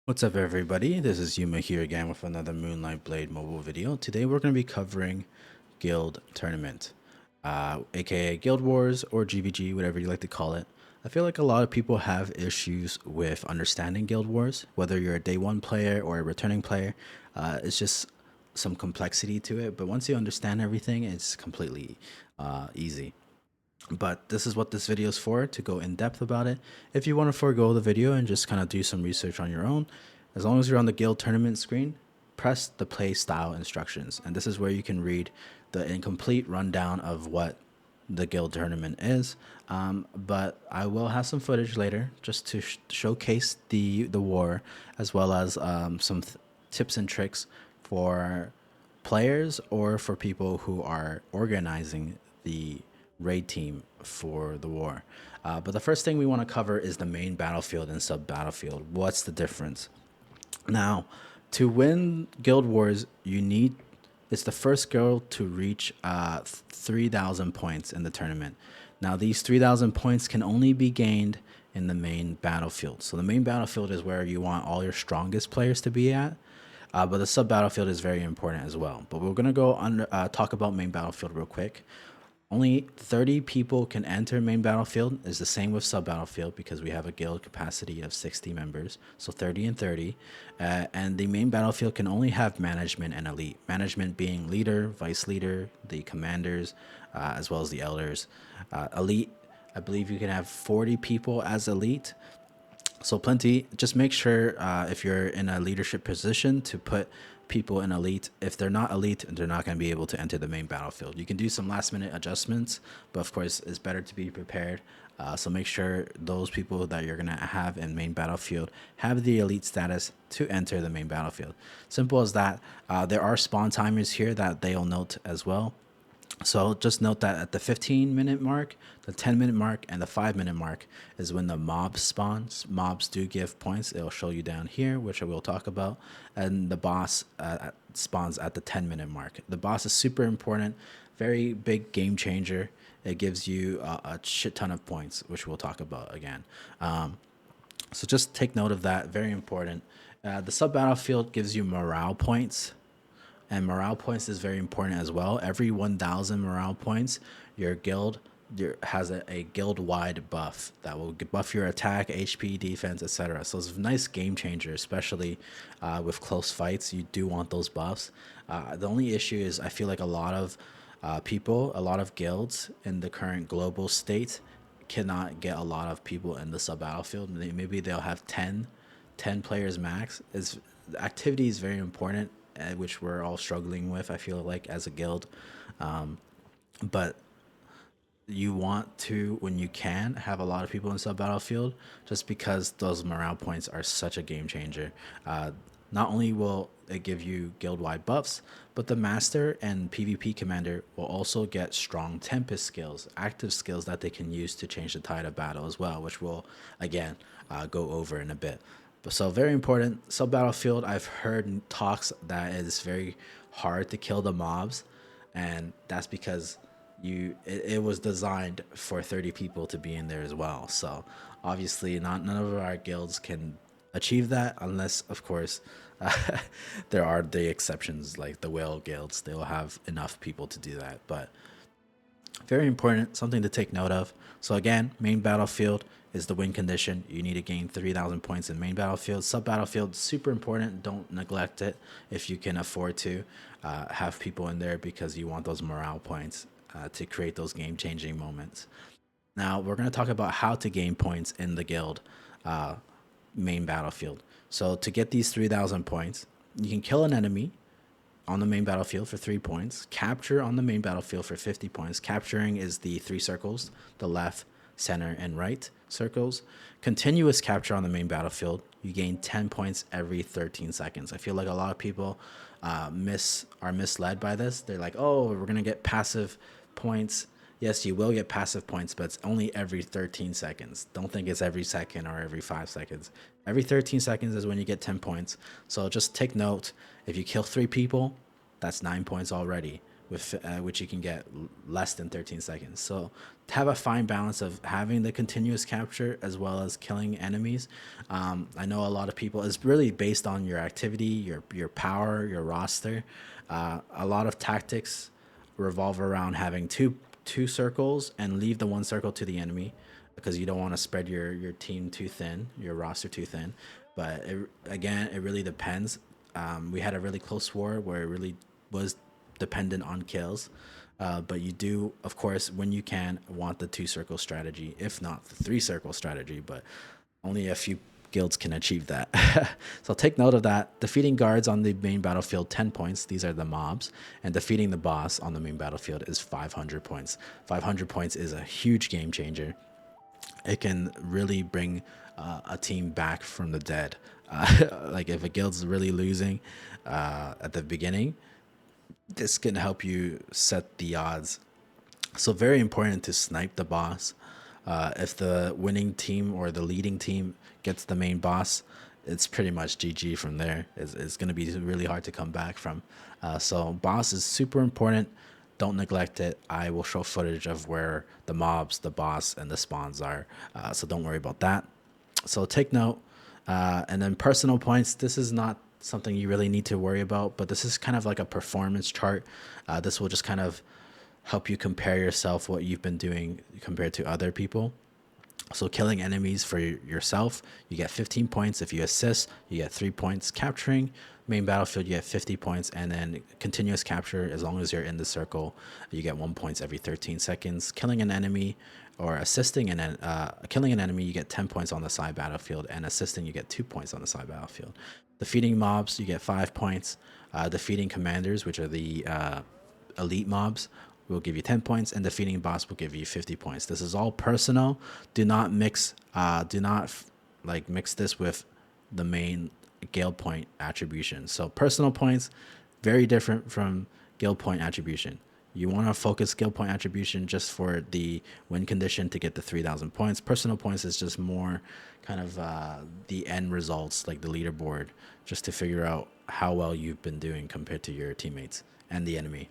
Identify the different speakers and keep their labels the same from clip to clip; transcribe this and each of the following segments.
Speaker 1: What's up everybody, this is Yuuma here again with another Moonlight Blade mobile video. Today we're going to be covering Guild Tournament, aka Guild Wars or GvG, whatever you like to call it. I feel like a lot of people have issues with understanding Guild Wars, whether you're a day one player or a returning player. It's just some complexity to it, but once you understand everything, it's completely easy. But this is what this video is for, to go in depth about it. If you want to forego the video and just kind of do some research on your own, as long as you're on the guild tournament screen, press the play style instructions. And this is where you can read the incomplete rundown of what the guild tournament is. But I will have some footage later just to showcase the war, as well as some tips and tricks for players or for people who are organizing the raid team for the war. But the first thing we want to cover is the main battlefield and sub battlefield. What's the difference? Now, to win Guild Wars, it's the first guild to reach 3,000 points in the tournament. Now, these 3,000 points can only be gained in the main battlefield. So the main battlefield is where you want all your strongest players to be at. But the sub battlefield is very important as well. But we're gonna talk about main battlefield real quick. Only 30 people can enter main battlefield. Is the same with sub battlefield because we have a guild capacity of 60 members, so 30 and 30. And the main battlefield can only have management and elite. Management being leader, vice leader, the commanders, as well as the elders. Elite, I believe you can have 40 people as elite. So plenty. Just make sure if you're in a leadership position to put people in elite. If they're not elite, they're not going to be able to enter the main battlefield. You can do some last minute adjustments, but of course it's better to be prepared. So make sure those people that you're going to have in main battlefield have the elite status to enter the main battlefield. Simple as that. There are spawn timers here that they'll note as well. So just note that at the 15-minute mark, the 10-minute mark, and the 5-minute mark is when the mob spawns. Mobs do give points. It'll show you down here, which I will talk about. And the boss spawns at the 10-minute mark. The boss is super important, very big game changer. It gives you a shit ton of points, which we'll talk about again. So just take note of that, very important. The sub-battlefield gives you morale points. And morale points is very important as well. Every 1,000 morale points, your guild has a guild-wide buff that will buff your attack, HP, defense, etc. So it's a nice game changer, especially with close fights. You do want those buffs. The only issue is I feel like a lot of people, a lot of guilds in the current global state cannot get a lot of people in the sub-battlefield. Maybe they'll have 10 players max. Activity is very important, which we're all struggling with, I feel like, as a guild. But you want to, when you can, have a lot of people in sub battlefield, just because those morale points are such a game changer. Not only will it give you guild-wide buffs, but the master and PvP commander will also get strong Tempest skills, active skills that they can use to change the tide of battle as well, which we'll again go over in a bit. So very important. Sub battlefield, I've heard talks that it's very hard to kill the mobs, and that's because it was designed for 30 people to be in there as well. So obviously none of our guilds can achieve that unless, of course, there are the exceptions like the whale guilds. They will have enough people to do that, but very important, something to take note of. So again, main battlefield is the win condition. You need to gain 3,000 points in main battlefield. Sub battlefield, super important. Don't neglect it if you can afford to have people in there, because you want those morale points to create those game-changing moments. Now we're going to talk about how to gain points in the guild main battlefield. So to get these 3,000 points, you can kill an enemy on the main battlefield for 3 points, capture on the main battlefield for 50 points. Capturing is the 3 circles, the left, center, and right circles. Continuous capture on the main battlefield, you gain 10 points every 13 seconds. I feel like a lot of people are misled by this. They're like, oh, we're gonna get passive points. Yes, you will get passive points, but it's only every 13 seconds. Don't think it's every second or every 5 seconds. Every 13 seconds is when you get 10 points. So just take note, if you kill 3 people, that's 9 points already. with which you can get less than 13 seconds. So to have a fine balance of having the continuous capture as well as killing enemies. I know a lot of people, it's really based on your activity, your power, your roster. A lot of tactics revolve around having two circles and leave the one circle to the enemy, because you don't want to spread your team too thin, your roster too thin. But again, it really depends. We had a really close war where it really was dependent on kills. But you do, of course, when you can, want the two circle strategy, if not the three circle strategy. But only a few guilds can achieve that. So take note of that. Defeating guards on the main battlefield, 10 points. These are the mobs. And defeating the boss on the main battlefield is 500 points. 500 points is a huge game changer. It can really bring a team back from the dead. Like if a guild's really losing at the beginning, this can help you set the odds. So very important to snipe the boss. If the winning team or the leading team gets the main boss, it's pretty much GG from there. It's going to be really hard to come back from. So boss is super important. Don't neglect it. I will show footage of where the mobs, the boss, and the spawns are. So don't worry about that. So take note. And then personal points. This is not something you really need to worry about, but this is kind of like a performance chart. This will just kind of help you compare yourself, what you've been doing compared to other people. So killing enemies for yourself, you get 15 points. If you assist, you get 3 points. Capturing main battlefield, you get 50 points. And then continuous capture, as long as you're in the circle, you get 1 point every 13 seconds. Killing an enemy or assisting and killing an enemy, you get 10 points on the side battlefield. And assisting, you get 2 points on the side battlefield. Defeating mobs, you get 5 points. Defeating commanders, which are the elite mobs, will give you 10 points, and defeating boss will give you 50 points. This is all personal. Do not mix mix this with the main guild point attribution. So personal points, very different from guild point attribution. You want to focus guild point attribution just for the win condition to get the 3,000 points. Personal points is just more kind of the end results, like the leaderboard, just to figure out how well you've been doing compared to your teammates and the enemy.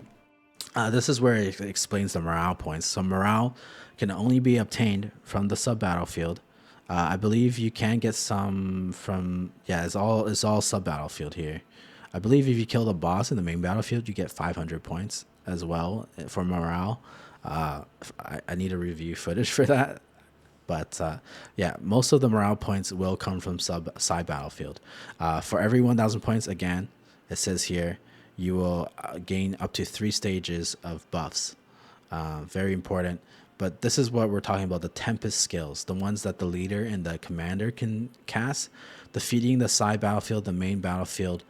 Speaker 1: This is where it explains the morale points. So morale can only be obtained from the sub battlefield. I believe you can get some from, yeah, it's all sub battlefield here. I believe if you kill the boss in the main battlefield, you get 500 points as well for morale. I need to review footage for that. But yeah, most of the morale points will come from side battlefield. For every 1,000 points, again, it says here, you will gain up to 3 stages of buffs. Very important. But this is what we're talking about, the Tempest skills, the ones that the leader and the commander can cast. Defeating the side battlefield, the main battlefield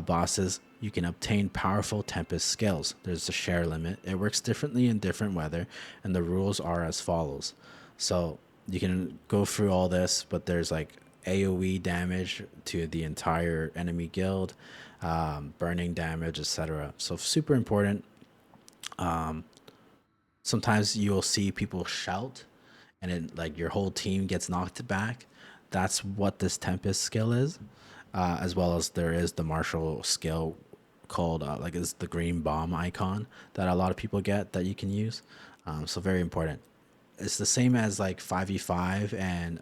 Speaker 1: bosses, you can obtain powerful Tempest skills. There's a share limit. It works differently in different weather, and the rules are as follows. So you can go through all this, but there's like AoE damage to the entire enemy guild, burning damage, etc. So super important. Sometimes you'll see people shout and it, like, your whole team gets knocked back. That's what this Tempest skill is, as well as there is the martial skill called it's the green bomb icon that a lot of people get that you can use. So very important. It's the same as like 5v5 and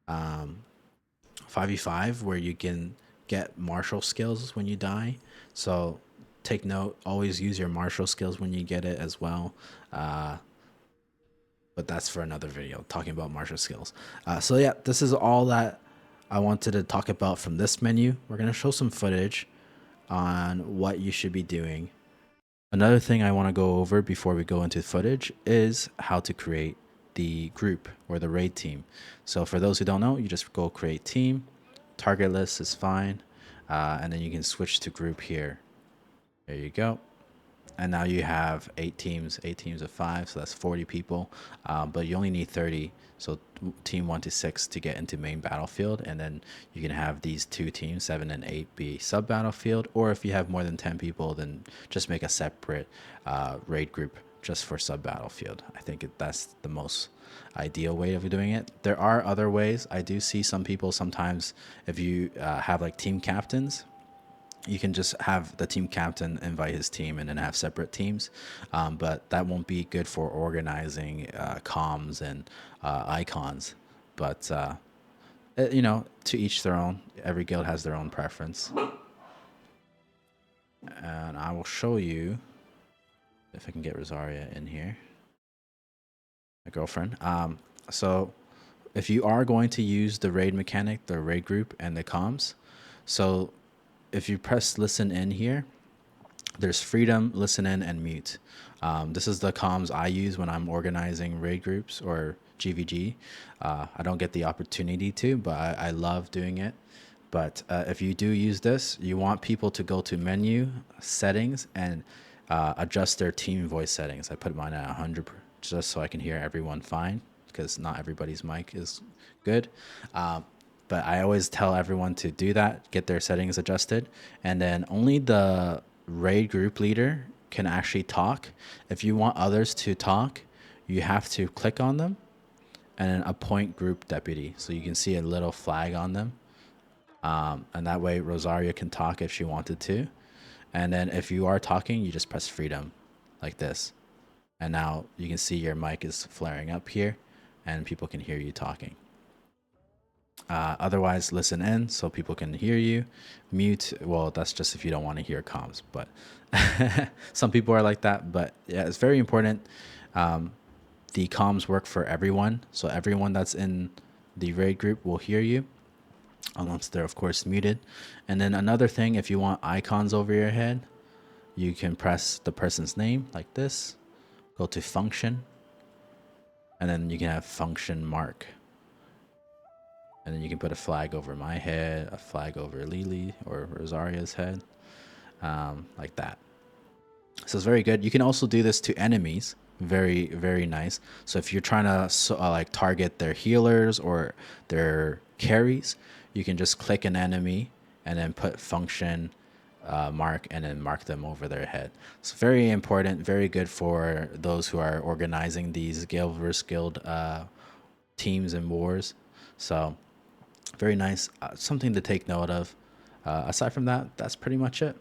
Speaker 1: 5v5, where you can get martial skills when you die. So take note, always use your martial skills when you get it as well. But that's for another video, talking about martial skills. So yeah, this is all that I wanted to talk about from this menu. We're going to show some footage on what you should be doing. Another thing I want to go over before we go into footage is how to create the group or the raid team. So for those who don't know, you just go create team, target list is fine, and then you can switch to group here. There you go. And now you have 8 teams of 5, so that's 40 people, but you only need 30. So team 1 to 6 to get into main battlefield, and then you can have these 2 teams, 7 and 8, be sub battlefield. Or if you have more than 10 people, then just make a separate raid group just for sub battlefield. I think that's the most ideal way of doing it. There are other ways. I do see some people sometimes, if you have like team captains, You can just have the team captain invite his team and then have separate teams, but that won't be good for organizing comms and icons. But you know, to each their own. Every guild has their own preference, and I will show you if I can get Rosaria in here, my girlfriend. So if you are going to use the raid mechanic, the raid group, and the comms, so if you press listen in here, there's freedom, listen in, and mute. This is the comms I use when I'm organizing raid groups or GvG. I don't get the opportunity to, but I love doing it. But if you do use this, you want people to go to menu, settings, and adjust their team voice settings. I put mine at 100 just so I can hear everyone fine, because not everybody's mic is good. But I always tell everyone to do that, get their settings adjusted, and then only the raid group leader can actually talk. If you want others to talk, you have to click on them and then appoint group deputy. So you can see a little flag on them. And that way Rosaria can talk if she wanted to. And then if you are talking, you just press freedom like this. And now you can see your mic is flaring up here and people can hear you talking. Otherwise, listen in so people can hear you. Mute, well, that's just if you don't want to hear comms, but some people are like that. But yeah, it's very important. The comms work for everyone, so everyone that's in the raid group will hear you, unless they're of course muted. And then another thing, if you want icons over your head, you can press the person's name like this, go to function, and then you can have function mark. And then you can put a flag over my head, a flag over Lily or Rosaria's head, like that. So it's very good. You can also do this to enemies. Very, very nice. So if you're trying to like target their healers or their carries, you can just click an enemy and then put function mark and then mark them over their head. It's very important, very good for those who are organizing these guild versus guild teams and wars. So very nice, something to take note of. Aside from that, that's pretty much it.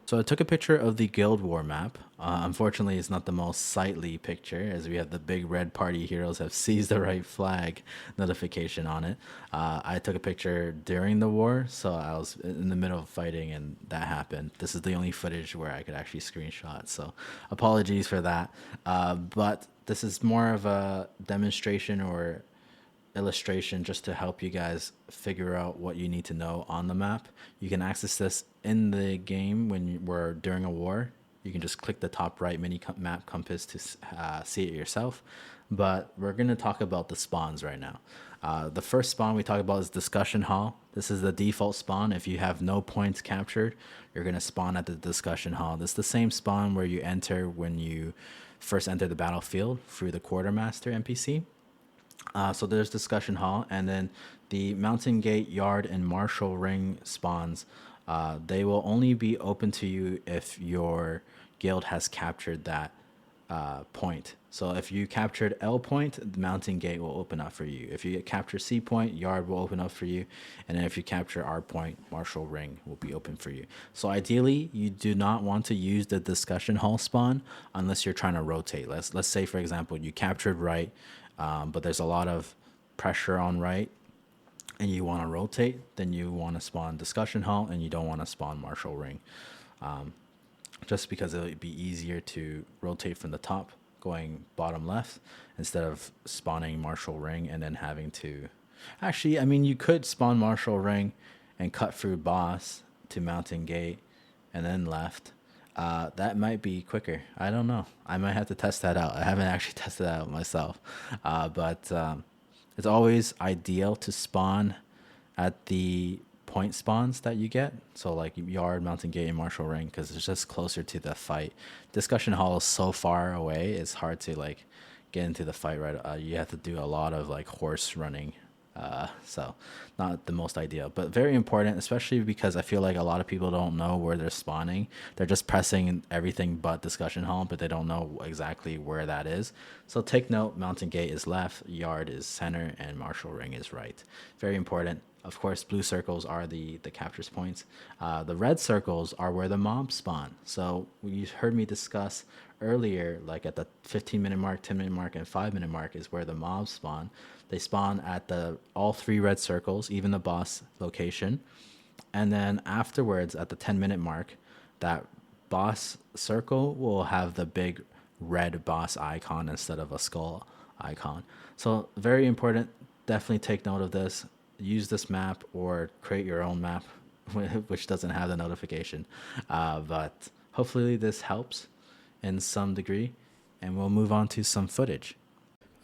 Speaker 1: So I took a picture of the Guild War map. Unfortunately, it's not the most sightly picture, as we have the big red party heroes have seized the right flag notification on it. I took a picture during the war, so I was in the middle of fighting and that happened. This is the only footage where I could actually screenshot, so apologies for that. But this is more of a demonstration or illustration just to help you guys figure out what you need to know on the map. You can access this in the game when we're during a war. You can just click the top right mini map compass to see it yourself. But we're going to talk about the spawns right now. The first spawn we talk about is Discussion Hall. This is the default spawn. If you have no points captured, you're going to spawn at the Discussion Hall. This is the same spawn where you enter when you first enter the battlefield through the Quartermaster NPC. So there's Discussion Hall, and then the Mountain Gate, Yard, and Marshall Ring spawns. They will only be open to you if your guild has captured that point. So if you captured L point, the Mountain Gate will open up for you. If you capture C point, Yard will open up for you. And then if you capture R point, Marshall Ring will be open for you. So ideally, you do not want to use the Discussion Hall spawn unless you're trying to rotate. Let's say, for example, you captured right, but there's a lot of pressure on right and you want to rotate, then you want to spawn Discussion Hall and you don't want to spawn Marshall Ring. Just because it would be easier to rotate from the top going bottom left instead of spawning Marshall Ring and then having to... Actually, I mean, you could spawn Marshall Ring and cut through boss to Mountain Gate and then left. That might be quicker. I don't know. I might have to test that out. I haven't actually tested that out myself. But it's always ideal to spawn at the point spawns that you get. So like Yard, Mountain Gate, and Marshall Ring, because it's just closer to the fight. Discussion Hall is so far away. It's hard to like get into the fight right. You have to do a lot of like horse running. So not the most ideal, but very important, especially because I feel like a lot of people don't know where they're spawning. They're just pressing everything but Discussion Hall, but they don't know exactly where that is. So take note, Mountain Gate is left, Yard is center, and Marshall Ring is right. Very important. Of course, blue circles are the captures points. The red circles are where the mobs spawn. So you heard me discuss earlier, like at the 15-minute mark, 10-minute mark, and 5-minute mark is where the mobs spawn. They spawn at the all 3 red circles, even the boss location. And then afterwards, at the 10-minute mark, that boss circle will have the big red boss icon instead of a skull icon. So very important. Definitely take note of this. Use this map or create your own map, which doesn't have the notification. But hopefully this helps in some degree, and we'll move on to some footage.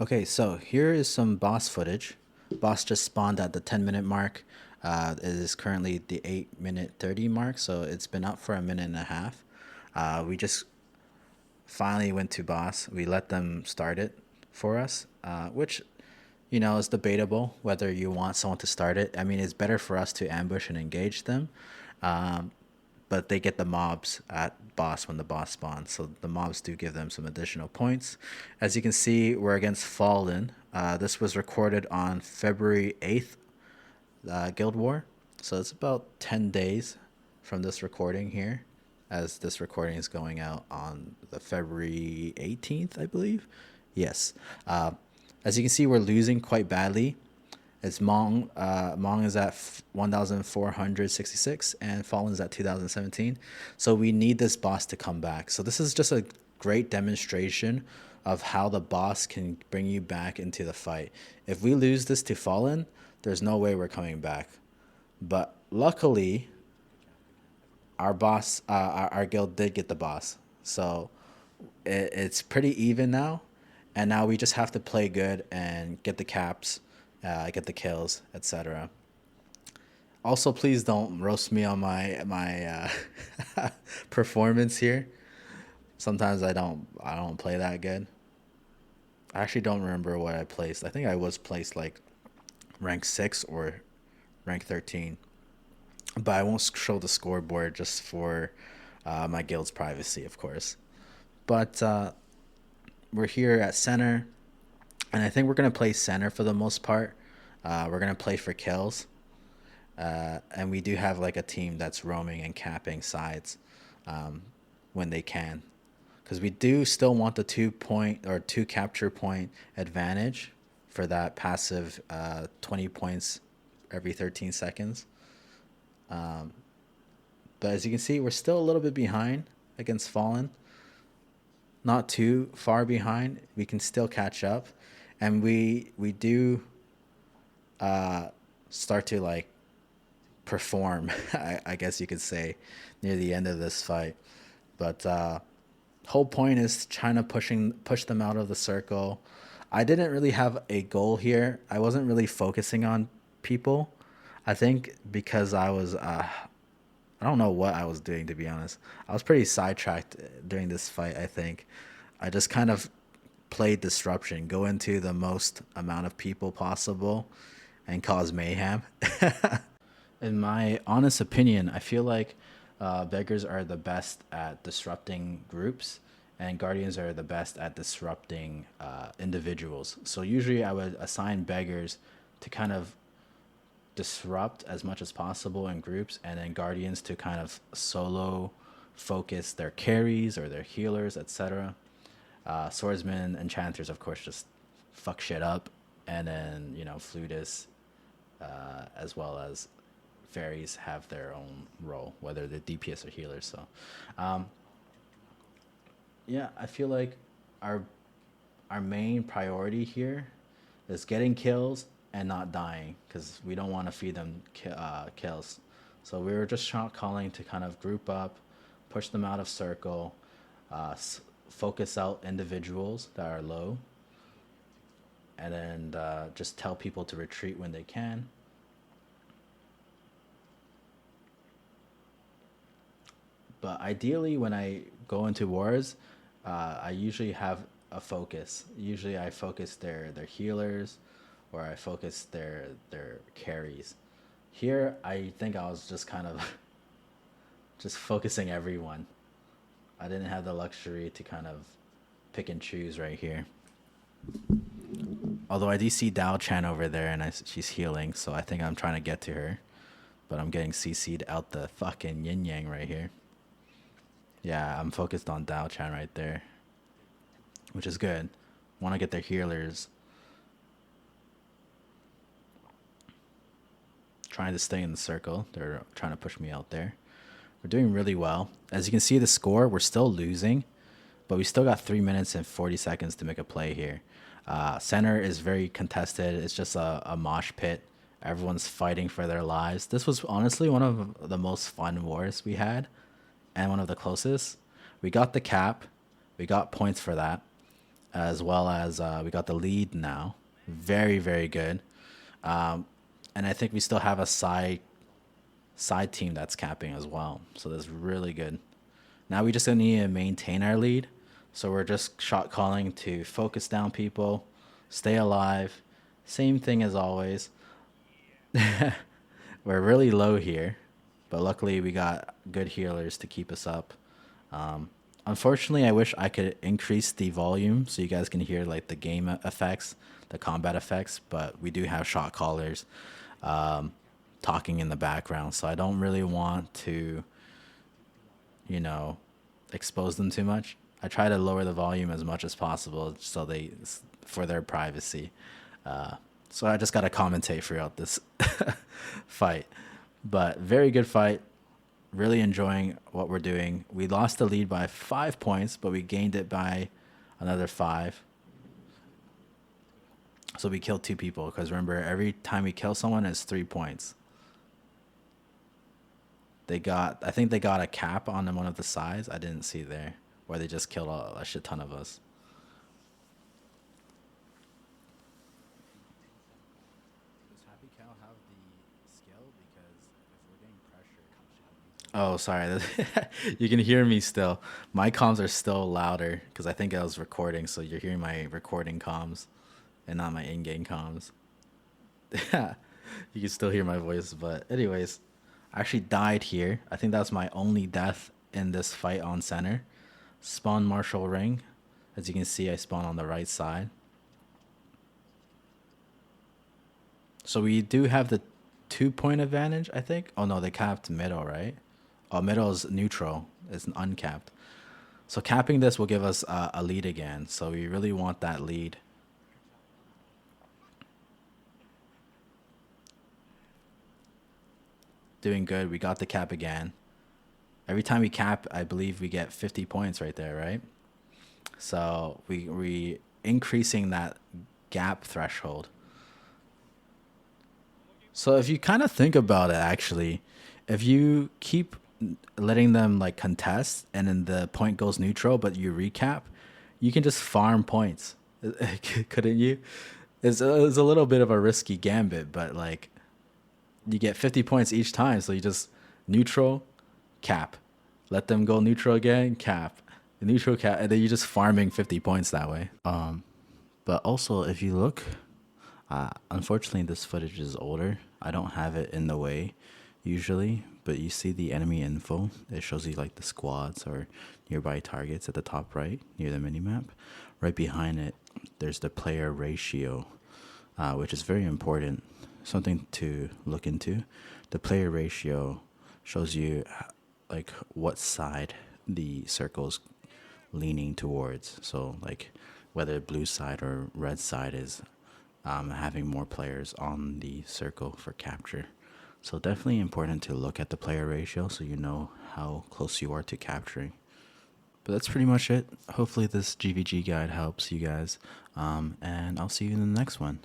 Speaker 1: Okay, so here is some boss footage. Boss just spawned at the 10-minute mark. It is currently the 8-minute 30 mark, so it's been up for a minute and a half. We just finally went to boss. We let them start it for us, which, you know, is debatable whether you want someone to start it. I mean, it's better for us to ambush and engage them, but they get the mobs at boss when the boss spawns, so the mobs do give them some additional points. As you can see, we're against Fallen. This was recorded on February 8th, Guild War, so it's about 10 days from this recording here, as this recording is going out on the February 18th, I believe. Yes. As you can see, we're losing quite badly. It's Mong is at 1,466 and Fallen's at 2,017. So we need this boss to come back. So this is just a great demonstration of how the boss can bring you back into the fight. If we lose this to Fallen, there's no way we're coming back. But luckily, our boss, our guild did get the boss. So it's pretty even now. And now we just have to play good and get the caps, get the kills, etc. Also, please don't roast me on my performance here. Sometimes I don't play that good. I actually don't remember what I placed. I think I was placed like rank 6 or rank 13. But I won't show the scoreboard just for my guild's privacy, of course. But we're here at center, and I think we're going to play center for the most part. We're going to play for kills, and we do have like a team that's roaming and capping sides when they can, because we do still want the 2-point or 2 capture point advantage for that passive 20 points every 13 seconds. But as you can see, we're still a little bit behind against Fallen. Not too far behind. We can still catch up, and we do start to like perform, I guess you could say, near the end of this fight. But whole point is trying to push them out of the circle. I didn't really have a goal here. I wasn't really focusing on people. I think because I was I don't know what I was doing, to be honest. I was pretty sidetracked during this fight, I think. I just kind of played disruption, go into the most amount of people possible and cause mayhem. In my honest opinion, I feel like beggars are the best at disrupting groups, and guardians are the best at disrupting individuals. So usually I would assign beggars to kind of disrupt as much as possible in groups, and then guardians to kind of solo focus their carries or their healers, etc. Swordsmen, enchanters, of course, just fuck shit up, and then, you know, flutists as well as fairies have their own role, whether they're DPS or healers. So yeah, I feel like our main priority here is getting kills and not dying, because we don't want to feed them kills. So we were just calling to kind of group up, push them out of circle, focus out individuals that are low, and then just tell people to retreat when they can. But ideally, when I go into wars, I usually have a focus. Usually I focus their healers, or I focus their carries. Here, I think I was just kind of just focusing everyone. I didn't have the luxury to kind of pick and choose right here. Although I do see Dao Chan over there and she's healing, so I think I'm trying to get to her. But I'm getting CC'd out the fucking yin yang right here. Yeah, I'm focused on Dao Chan right there, which is good. Want to get their healers. Trying to stay in the circle. They're trying to push me out there. We're doing really well. As you can see the score, we're still losing, but we still got 3 minutes and 40 seconds to make a play here. Center is very contested. It's just a mosh pit. Everyone's fighting for their lives. This was honestly one of the most fun wars we had and one of the closest. We got the cap. We got points for that, as well as we got the lead now. Very, very good. And I think we still have a side team that's capping as well. So that's really good. Now we just need to maintain our lead. So we're just shot calling to focus down people, stay alive. Same thing as always. We're really low here, but luckily we got good healers to keep us up. Unfortunately, I wish I could increase the volume so you guys can hear like the game effects, the combat effects, but we do have shot callers talking in the background, so I don't really want to, you know, expose them too much. I try to lower the volume as much as possible so for their privacy. So I just got to commentate throughout this fight. But very good fight. Really enjoying what we're doing. We lost the lead by 5 points, but we gained it by another 5. So we killed 2 people, because remember, every time we kill someone, it's 3 points. I think they got a cap on one of the sides. I didn't see there, where they just killed a shit ton of us. Oh, sorry. You can hear me still. My comms are still louder because I think I was recording, so you're hearing my recording comms and not my in-game comms. You can still hear my voice, but anyways, I actually died here. I think that's my only death in this fight on center. Spawn Marshall Ring. As you can see, I spawn on the right side. So we do have the 2-point advantage, I think. Oh no, they capped middle, right? Oh, middle is neutral. It's uncapped. So capping this will give us a lead again. So we really want that lead. Doing good. We got the cap again. Every time we cap, I believe we get 50 points right there, right? So we increasing that gap threshold. So if you kind of think about it, actually, if you keep letting them like contest and then the point goes neutral, but you recap, you can just farm points. Couldn't you? It's a little bit of a risky gambit, but like you get 50 points each time. So you just neutral, cap, let them go neutral again, cap, neutral, cap, and then you're just farming 50 points that way. But also if you look, unfortunately this footage is older. I don't have it in the way usually, but you see the enemy info. It shows you like the squads or nearby targets at the top right near the minimap. Right behind it, there's the player ratio, which is very important, something to look into. The player ratio shows you like what side the circle's leaning towards. So like whether blue side or red side is having more players on the circle for capture. So definitely important to look at the player ratio so you know how close you are to capturing. But that's pretty much it. Hopefully this GvG guide helps you guys, and I'll see you in the next one.